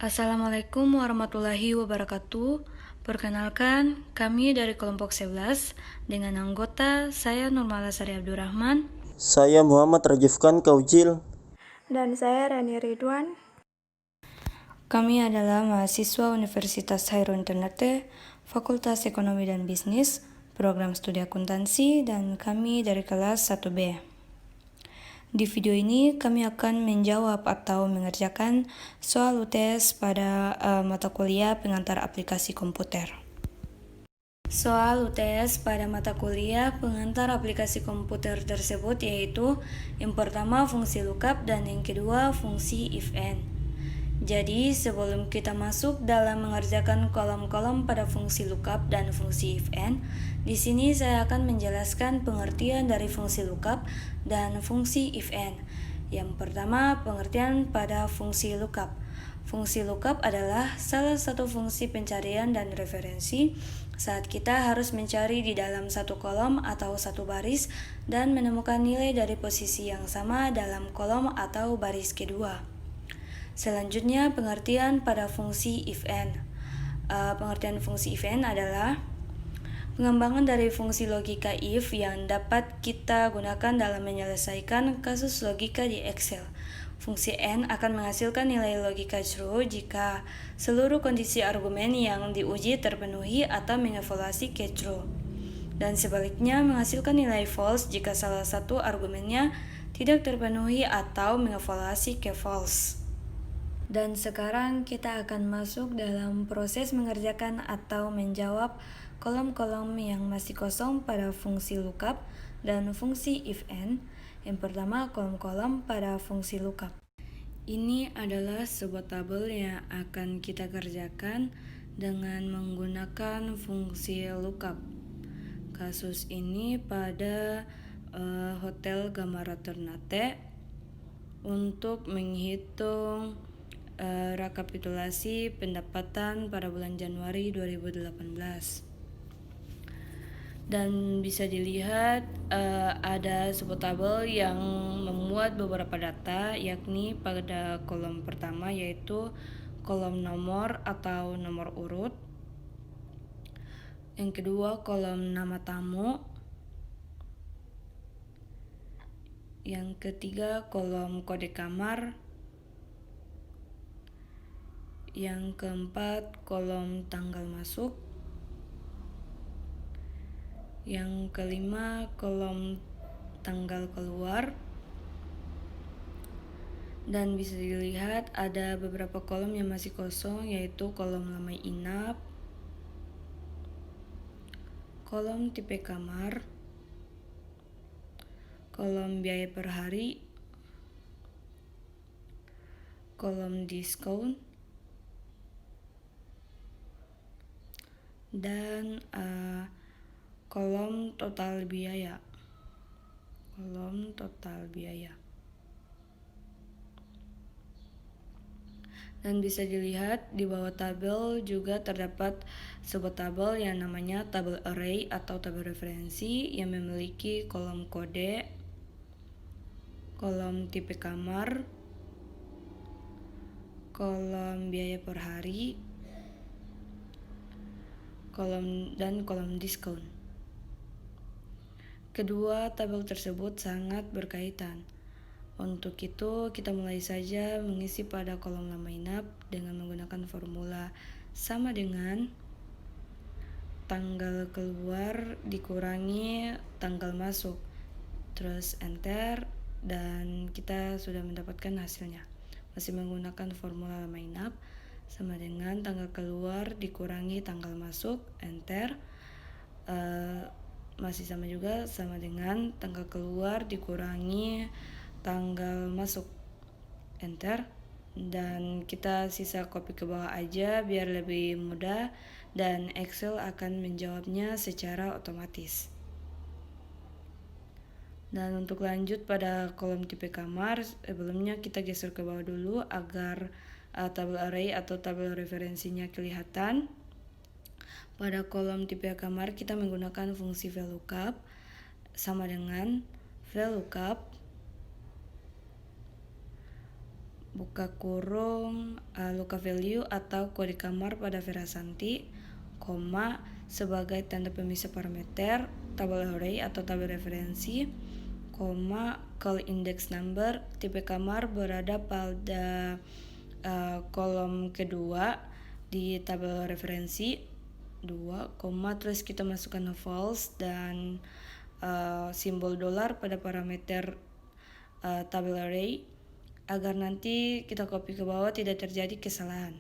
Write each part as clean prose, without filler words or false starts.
Assalamualaikum warahmatullahi wabarakatuh. Perkenalkan, kami dari kelompok 11 dengan anggota saya Nurmala Sari Abdurrahman. Saya Muhammad Rajifkan Kaujil. Dan saya Rani Ridwan. Kami adalah mahasiswa Universitas Hairun Ternate, Fakultas Ekonomi dan Bisnis, Program Studi Akuntansi, dan kami dari kelas 1B. Di video ini kami akan menjawab atau mengerjakan soal UTS pada mata kuliah pengantar aplikasi komputer. Soal UTS pada mata kuliah pengantar aplikasi komputer tersebut yaitu yang pertama fungsi lookup dan yang kedua fungsi if-and. Jadi sebelum kita masuk dalam mengerjakan kolom-kolom pada fungsi lookup dan fungsi if-and, di sini saya akan menjelaskan pengertian dari fungsi lookup dan fungsi if-and. Yang pertama, pengertian pada fungsi lookup. Fungsi lookup adalah salah satu fungsi pencarian dan referensi saat kita harus mencari di dalam satu kolom atau satu baris dan menemukan nilai dari posisi yang sama dalam kolom atau baris kedua. Selanjutnya, pengertian pada fungsi if-and. Pengertian fungsi if-and adalah pengembangan dari fungsi logika if yang dapat kita gunakan dalam menyelesaikan kasus logika di Excel. Fungsi and akan menghasilkan nilai logika true jika seluruh kondisi argumen yang diuji terpenuhi atau mengevaluasi ke true. Dan sebaliknya menghasilkan nilai false jika salah satu argumennya tidak terpenuhi atau mengevaluasi ke false. Dan sekarang kita akan masuk dalam proses mengerjakan atau menjawab kolom-kolom yang masih kosong pada fungsi lookup dan fungsi if-and. Yang pertama, kolom-kolom pada fungsi lookup. Ini adalah sebuah tabel yang akan kita kerjakan dengan menggunakan fungsi lookup. Kasus ini pada Hotel Gamara Ternate untuk menghitung rekapitulasi pendapatan pada bulan Januari 2018. Dan bisa dilihat ada sebuah tabel yang memuat beberapa data, yakni pada kolom pertama yaitu kolom nomor atau nomor urut. Yang kedua kolom nama tamu. Yang ketiga kolom kode kamar. Yang keempat kolom tanggal masuk. Yang kelima kolom tanggal keluar. Dan bisa dilihat ada beberapa kolom yang masih kosong, yaitu kolom lama inap, kolom tipe kamar, kolom biaya per hari, kolom diskon, dan kolom total biaya. Dan bisa dilihat di bawah tabel juga terdapat sebuah tabel yang namanya tabel array atau tabel referensi yang memiliki kolom kode, kolom tipe kamar, kolom biaya per hari, dan kolom diskon. Kedua tabel tersebut sangat berkaitan. Untuk itu, kita mulai saja mengisi pada kolom lama inap dengan menggunakan formula sama dengan tanggal keluar dikurangi tanggal masuk. Terus enter, dan kita sudah mendapatkan hasilnya. Masih menggunakan formula lama inap sama dengan tanggal keluar dikurangi tanggal masuk, enter. Masih sama juga, sama dengan tanggal keluar dikurangi tanggal masuk, enter. Dan kita sisa copy ke bawah aja biar lebih mudah, dan Excel akan menjawabnya secara otomatis. Dan untuk lanjut pada kolom tipe kamar, sebelumnya kita geser ke bawah dulu agar tabel array atau tabel referensinya kelihatan. Pada kolom tipe kamar kita menggunakan fungsi VLOOKUP sama dengan VLOOKUP buka kurung local value atau kode kamar pada Verasanti, koma, sebagai tanda pemisah parameter, tabel array atau tabel referensi, koma, call index number, tipe kamar berada pada kolom kedua di tabel referensi 2, koma, terus kita masukkan false dan simbol dolar pada parameter tabel array agar nanti kita copy ke bawah tidak terjadi kesalahan.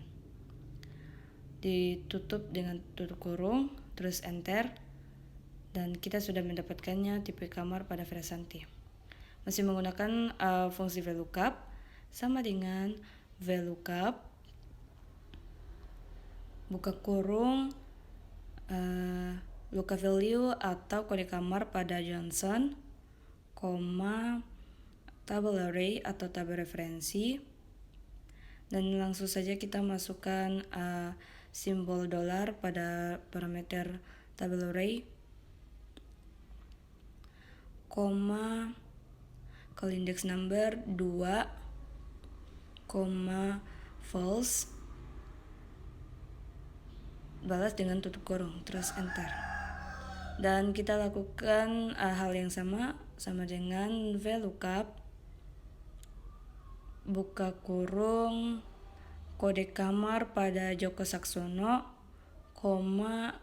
Ditutup dengan tutup kurung, terus enter, dan kita sudah mendapatkannya tipe kamar pada Verasanti. Masih menggunakan fungsi VLOOKUP, sama dengan VLOOKUP buka kurung local value atau kode kamar pada Johnson, koma, tabel array atau tabel referensi, dan langsung saja kita masukkan simbol dolar pada parameter tabel array, koma, call index number 2, koma, false, balas dengan tutup kurung, terus enter. Dan kita lakukan hal yang sama dengan VLOOKUP buka kurung kode kamar pada Joko Saksono, koma,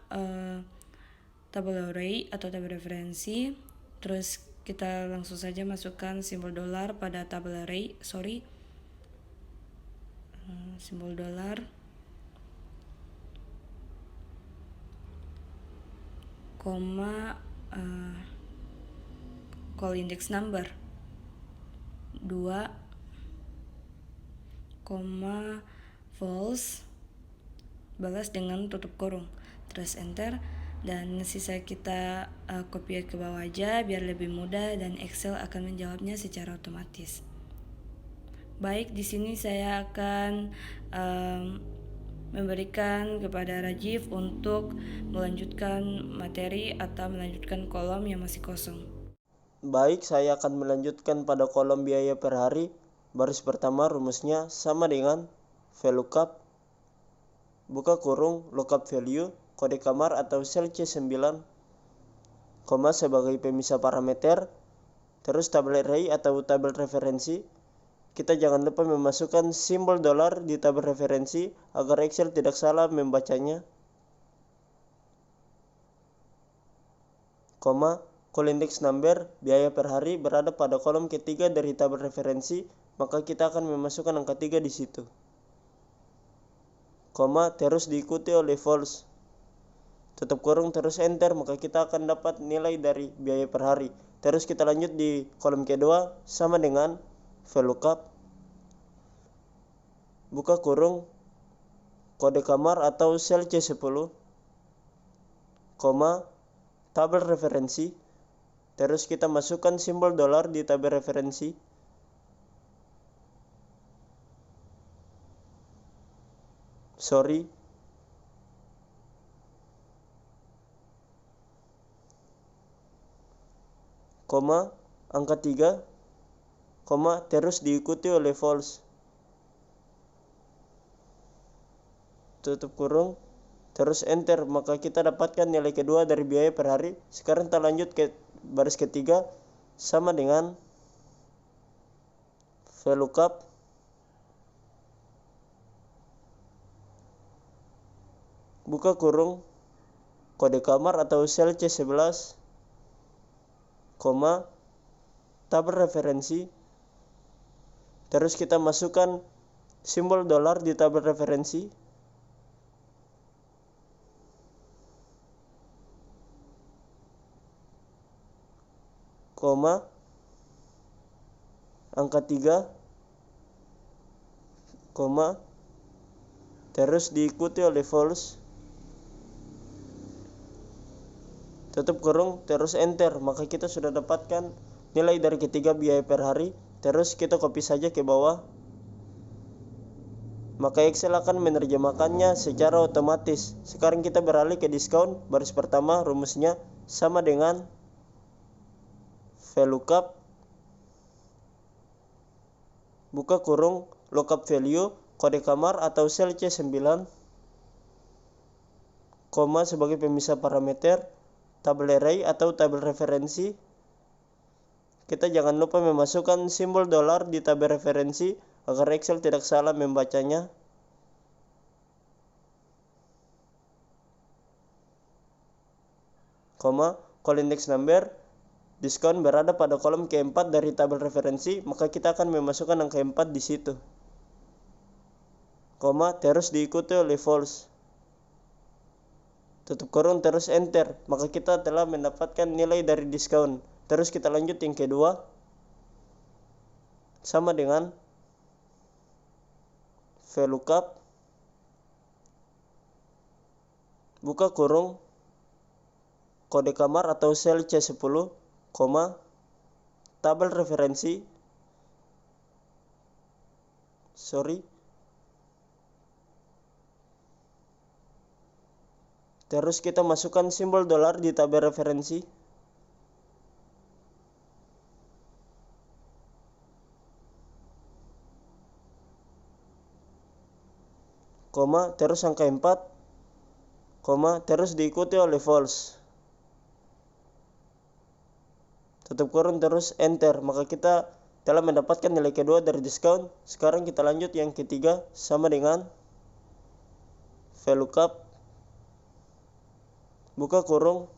tabel array atau tabel referensi, terus kita langsung saja masukkan simbol dolar pada tabel array, simbol dolar, koma, call index number 2, koma, false, balas dengan tutup kurung, terus enter, dan sisa kita copy ke bawah aja biar lebih mudah dan Excel akan menjawabnya secara otomatis. Baik, di sini saya akan memberikan kepada Rajif untuk melanjutkan materi atau melanjutkan kolom yang masih kosong. Baik, saya akan melanjutkan pada kolom biaya per hari. Baris pertama rumusnya sama dengan VLOOKUP buka kurung lookup value kode kamar atau sel C9, koma, sebagai pemisah parameter, terus tabel array atau tabel referensi. Kita jangan lupa memasukkan simbol dolar di tabel referensi agar Excel tidak salah membacanya, koma, call index number biaya per hari berada pada kolom ketiga dari tabel referensi, maka kita akan memasukkan angka 3 di situ, koma, terus diikuti oleh false, tutup kurung, terus enter, maka kita akan dapat nilai dari biaya per hari. Terus kita lanjut di kolom kedua sama dengan VLOOKUP buka kurung kode kamar atau sel C10, koma, tabel referensi, terus kita masukkan simbol dolar di tabel referensi, koma, angka 3, koma, terus diikuti oleh false, tutup kurung, terus enter, maka kita dapatkan nilai kedua dari biaya per hari. Sekarang kita lanjut ke baris ketiga sama dengan VLOOKUP buka kurung kode kamar atau sel C11, koma, tabel referensi, terus kita masukkan simbol dolar di tabel referensi, koma, angka 3, koma, terus diikuti oleh false, tutup kurung, terus enter, maka kita sudah dapatkan nilai dari ketiga biaya per hari. Terus kita copy saja ke bawah, maka Excel akan menerjemahkannya secara otomatis. Sekarang kita beralih ke diskon. Baris pertama rumusnya sama dengan VLOOKUP buka kurung lookup value, kode kamar atau sel C9, koma sebagai pemisah parameter, tabel array atau tabel referensi. Kita jangan lupa memasukkan simbol dolar di tabel referensi agar Excel tidak salah membacanya. Koma, call index number, diskon berada pada kolom keempat dari tabel referensi, maka kita akan memasukkan angka 4 di situ. Koma, terus diikuti oleh false. Tutup kurung terus enter, maka kita telah mendapatkan nilai dari diskon. Terus kita lanjut yang kedua, sama dengan VLOOKUP, buka kurung, kode kamar atau sel C10, koma, tabel referensi, terus kita masukkan simbol dolar di tabel referensi. Koma, terus angka 4, koma, terus diikuti oleh false. Tutup kurung terus enter, maka kita telah mendapatkan nilai kedua dari diskon. Sekarang kita lanjut yang ketiga, sama dengan VLOOKUP, buka kurung,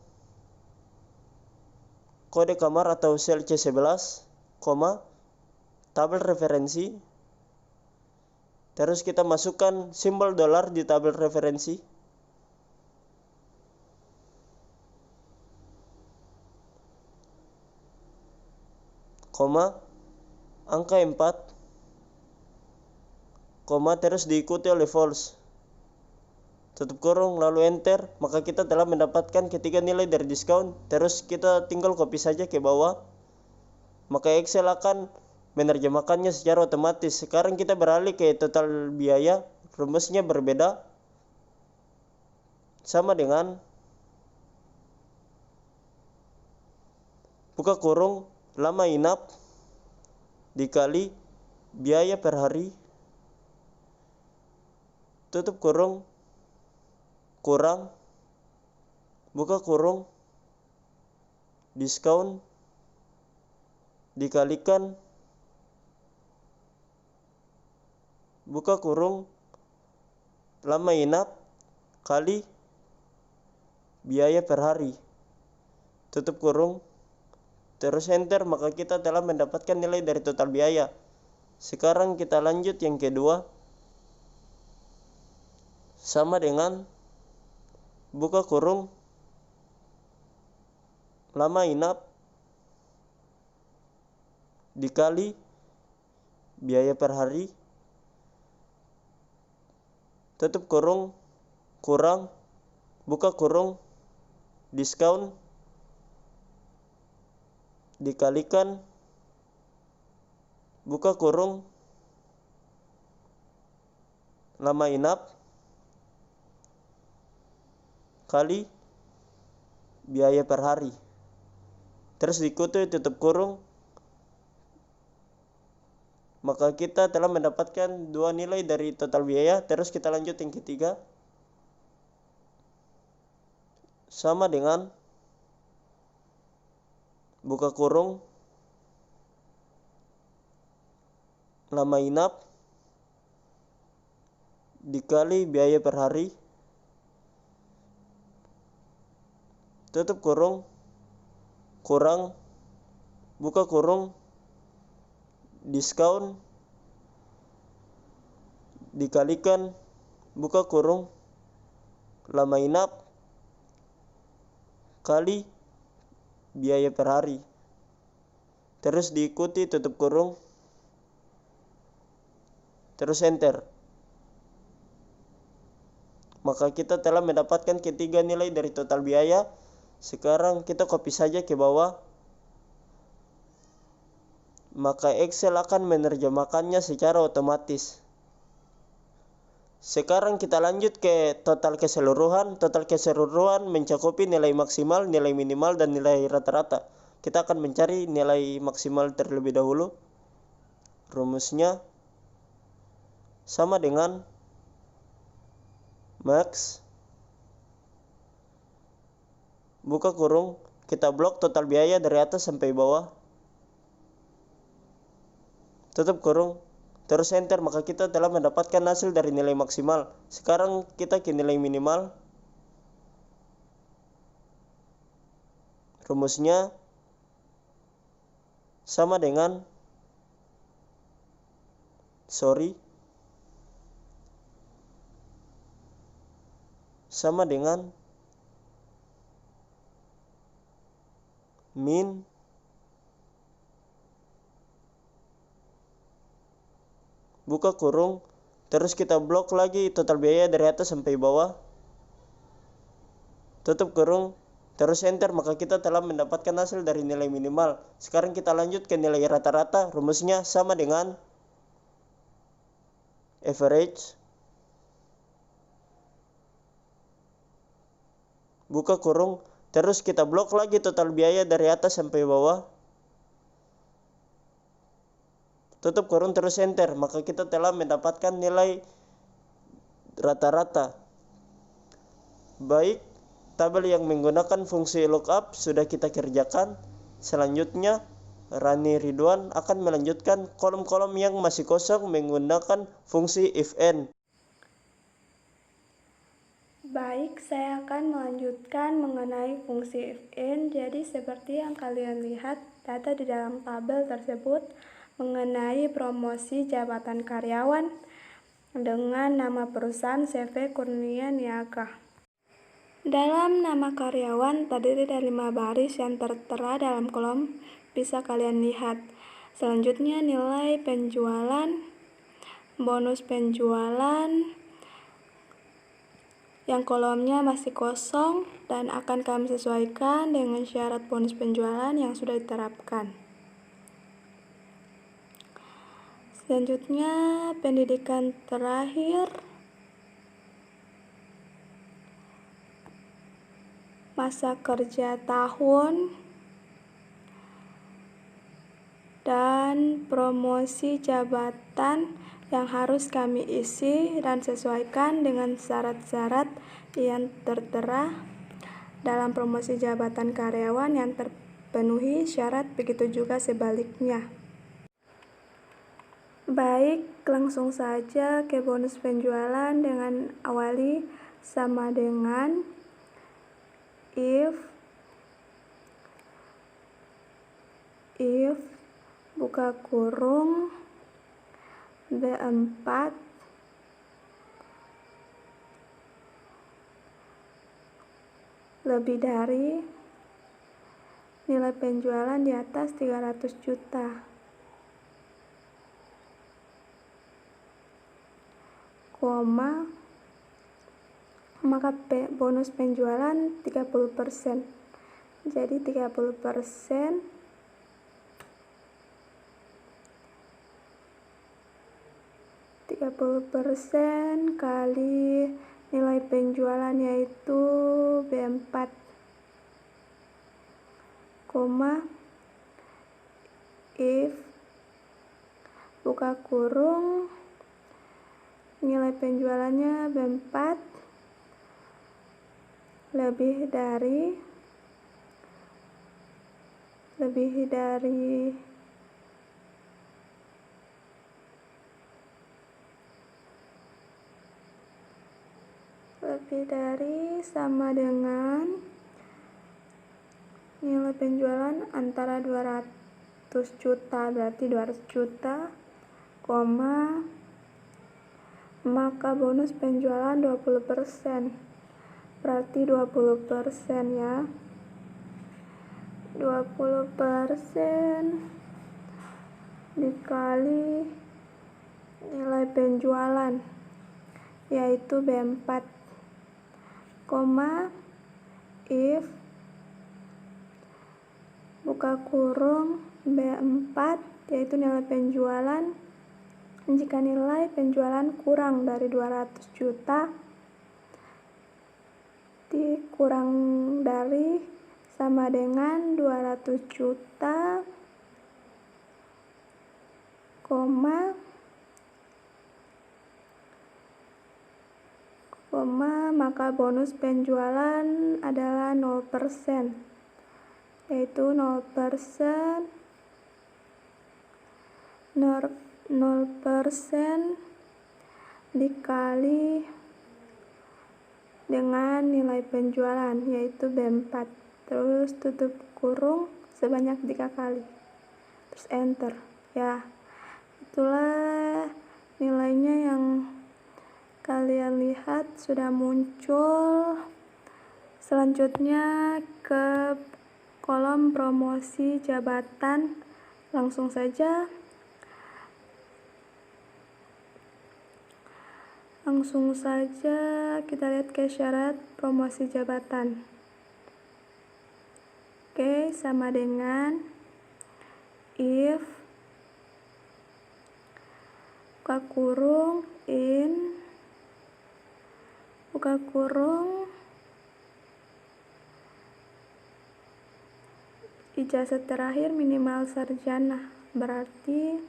kode kamar atau sel C11, koma, tabel referensi. Terus kita masukkan simbol dolar di tabel referensi. Koma, angka 4, koma, terus diikuti oleh false. Tutup kurung lalu enter, maka kita telah mendapatkan ketiga nilai dari diskon. Terus kita tinggal copy saja ke bawah, maka Excel akan menerjemahkannya secara otomatis. Sekarang kita beralih ke total biaya, rumusnya berbeda, sama dengan buka kurung, lama inap dikali biaya per hari, tutup kurung, kurang, buka kurung, diskon dikalikan, buka kurung, lama inap kali biaya per hari, tutup kurung, terus enter, maka kita telah mendapatkan nilai dari total biaya. Sekarang kita lanjut yang kedua, sama dengan buka kurung, lama inap dikali biaya per hari, tutup kurung, kurang, buka kurung, diskon dikalikan, buka kurung, lama inap kali biaya per hari, terus diikuti tutup kurung, maka kita telah mendapatkan dua nilai dari total biaya. Terus kita lanjut yang ketiga, sama dengan buka kurung, lama inap dikali biaya per hari, tutup kurung, kurang, buka kurung, diskon dikalikan, buka kurung, lama inap kali biaya per hari, terus diikuti tutup kurung, terus enter, maka kita telah mendapatkan ketiga nilai dari total biaya. Sekarang kita copy saja ke bawah, maka Excel akan menerjemahkannya secara otomatis. Sekarang kita lanjut ke total keseluruhan. Total keseluruhan mencakupi nilai maksimal, nilai minimal, dan nilai rata-rata. Kita akan mencari nilai maksimal terlebih dahulu. Rumusnya sama dengan max buka kurung kita blok total biaya dari atas sampai bawah tutup kurung terus enter, maka kita telah mendapatkan hasil dari nilai maksimal. Sekarang kita ke nilai minimal. Rumusnya sama dengan min buka kurung terus kita blok lagi total biaya dari atas sampai bawah tutup kurung terus enter, maka kita telah mendapatkan hasil dari nilai minimal. Sekarang kita lanjut ke nilai rata-rata. Rumusnya sama dengan average buka kurung terus kita blok lagi total biaya dari atas sampai bawah tutup kurung terus enter, maka kita telah mendapatkan nilai rata-rata. Baik, tabel yang menggunakan fungsi lookup sudah kita kerjakan. Selanjutnya Rani Ridwan akan melanjutkan kolom-kolom yang masih kosong menggunakan fungsi if and. Baik, saya akan melanjutkan mengenai fungsi if and. Jadi seperti yang kalian lihat, data di dalam tabel tersebut mengenai promosi jabatan karyawan dengan nama perusahaan CV Kurnia Niaga. Dalam nama karyawan terdiri dari 5 baris yang tertera dalam kolom, bisa kalian lihat. Selanjutnya nilai penjualan, bonus penjualan, yang kolomnya masih kosong dan akan kami sesuaikan dengan syarat bonus penjualan yang sudah diterapkan. Selanjutnya pendidikan terakhir, masa kerja tahun, dan promosi jabatan yang harus kami isi dan sesuaikan dengan syarat-syarat yang tertera dalam promosi jabatan karyawan yang terpenuhi syarat, begitu juga sebaliknya. Baik, langsung saja ke bonus penjualan dengan awali sama dengan if buka kurung B4 lebih dari nilai penjualan di atas 300 juta. Koma, maka bonus penjualan 30%. Jadi 30% kali nilai penjualan yaitu B4, if buka kurung nilai penjualannya B4 lebih dari sama dengan nilai penjualan antara 200 juta, berarti 200 juta, maka bonus penjualan 20%, berarti 20% ya. 20% dikali nilai penjualan yaitu B4, if buka kurung B4 yaitu nilai penjualan jika nilai penjualan kurang dari 200 juta dikurang dari sama dengan 200 juta, maka bonus penjualan adalah 0%, yaitu 0% dikali dengan nilai penjualan, yaitu B4, terus tutup kurung sebanyak 3 kali, terus enter. Ya, itulah nilainya yang kalian lihat sudah muncul. Selanjutnya ke kolom promosi jabatan, langsung saja kita lihat ke syarat promosi jabatan. Oke, sama dengan if buka kurung in buka kurung ijazah terakhir minimal sarjana, berarti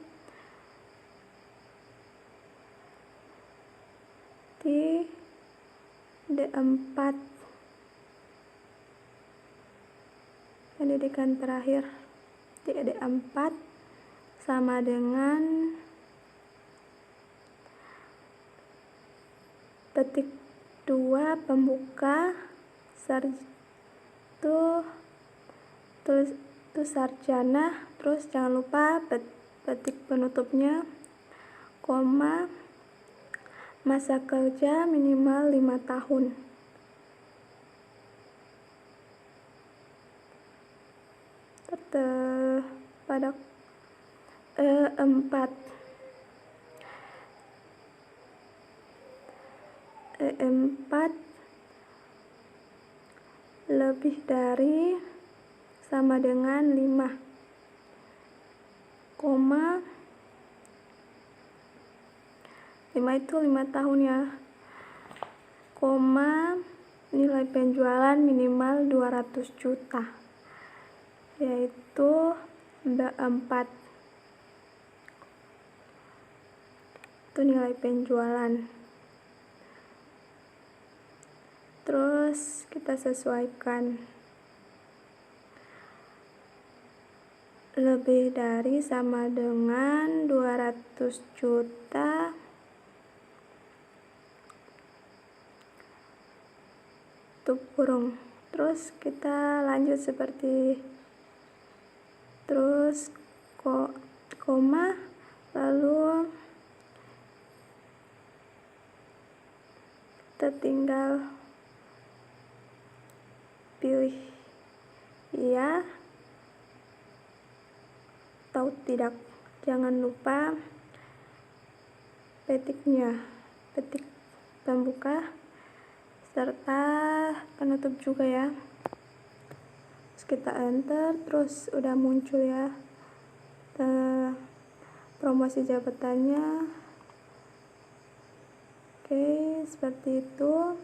D4 pendidikan terakhir, D4 sama dengan petik 2 pembuka tulis sarjana, terus jangan lupa petik penutupnya, koma, masa kerja minimal 5 tahun. Pada E4 lebih dari sama dengan 5, koma 5 itu 5 tahun ya, koma nilai penjualan minimal 200 juta, yaitu B4, itu nilai penjualan. Terus kita sesuaikan lebih dari sama dengan 200 juta tutup kurung. Terus kita lanjut seperti terus koma, lalu kita tinggal pilih iya atau tidak. Jangan lupa petiknya, petik pembuka serta penutup juga ya. Terus kita enter, terus udah muncul ya promosi jabatannya. Oke, seperti itu.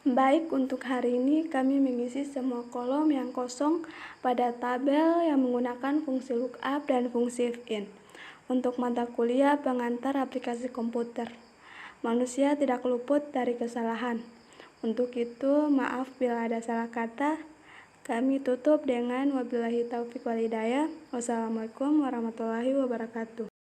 Baik, untuk hari ini kami mengisi semua kolom yang kosong pada tabel yang menggunakan fungsi lookup dan fungsi if-in. Untuk mata kuliah pengantar aplikasi komputer, manusia tidak luput dari kesalahan. Untuk itu, maaf bila ada salah kata. Kami tutup dengan wabillahi taufiq wal hidayah. Wassalamualaikum warahmatullahi wabarakatuh.